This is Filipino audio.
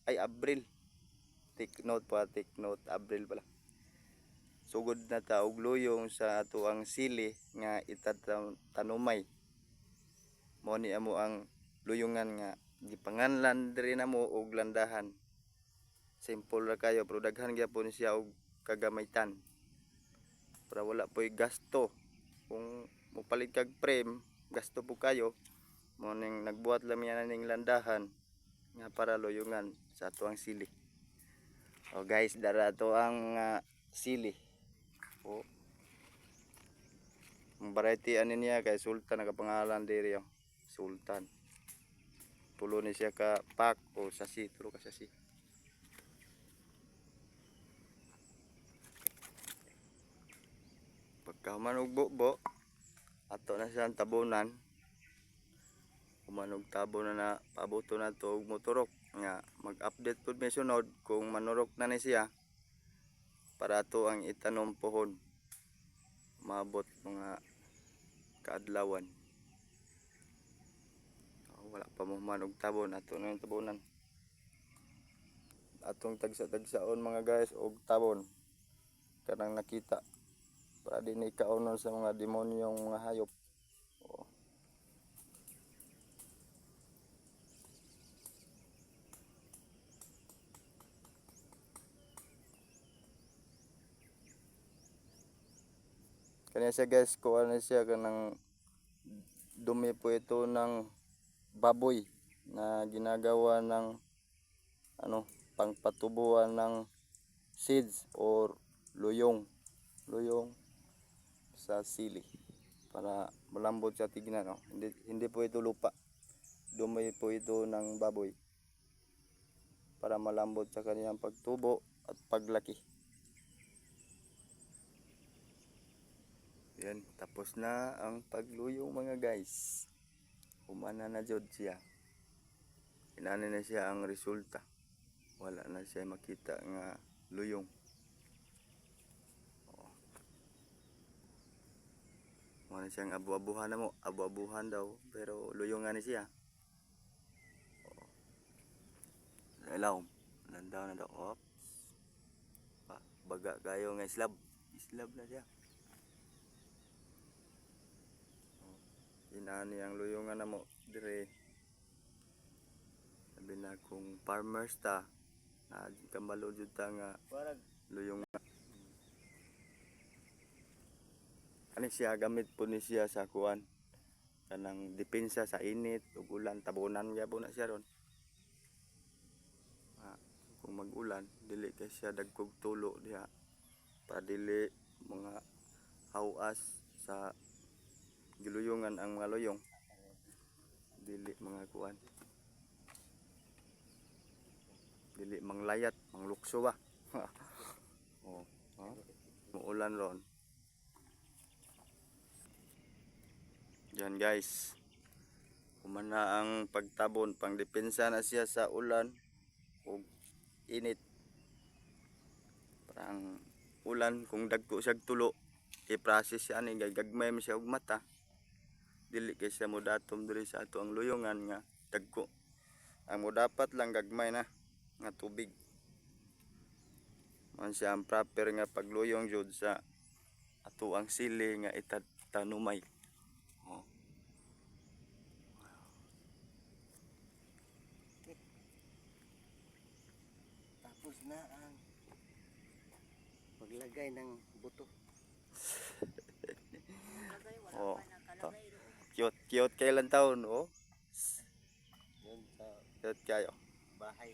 ay Abril. Take note pa, take note, Abril pala. Sugod na ta og luyong sa ato ang sili nga itatanumay. Mao ni amo ang luyungan nga gipanganlan diri namo og landahan. Simple ra kayo pero daghan gyapon siya og kagamaitan. Para wala po'y gasto. Kung mopalit kag frame, gasto po kayo. Mao ning nagbuhat lang yan ning landahan nga para luyungan sa ato ang sili. O guys, dara to ang sili. O. Ang variety ani niya kay Sultan nakapangalan diri yo. Sultan. Tulo ni siya ka pack o sasi, tulo ka sasi. Pagka manog bo, ato na siyang tabunan. Kumanog tabon na pabuto na to og motorok nga mag-update pud mi sunod kung manurok na ni siya para to ang itanom pohon. Maabot mga kaadlawan. Wala pa mo manog tabon, ato na yung tabunan. Atong tagsa-tagsaon mga guys og tabon kanang nakita para din ikaunon sa mga demonyong mga hayop. O. Kanya siya guys, kuha na siya kanang dumi po ito ng baboy na ginagawa ng pangpatubuan ng seeds or luyong sa sili para malambot siya tignan. Hindi po ito lupa, dumi po ito ng baboy para malambot sa kanyang pagtubo at paglaki. Yan, tapos na ang pagluyong mga guys. Humana na jud siya. Inani na siya ang resulta. Wala na siya makita nga luyong. Wala siyang abu-abuhan na mo. Abu-abuhan daw. Pero luyong nga ni siya. Ilaw. Landaw na daw. Oops. Baga kayo nga islab. Islab na siya. Inani ang luyungan na mo. Dire. Sabi na kung farmers ta. Kambalo jud ta nga luyong. Ani siya gamit po ni siya sa kuan. Kanang depensa sa init ug ulan, tabunan gyapon na siya ron. Kung mag-ulan, dili kay siya dagkog tulo diha. Para dili mga hawas sa giluyungan ang mga luyong. Dili mga kuan. Dili manglayat, manglukso ba. Oh, muulan ron. Yan guys. Humana ang pagtabon, pangdepensa na siya sa ulan ug init. Parang ulan kung dagko siya tulo, i-process siya ani gagmay man siya og mata. Dili kay siya modatom diri sa ato ang luyungan nga dagko. Ang mo dapat lang gagmay na nga tubig. Man siya ang proper nga pagluyong jud sa ato ang sili nga itatanumay. Tapos na ang paglagay ng buto. Oh, cute, cute kailan taon, oh. Yun sa Cute kayo. bahay.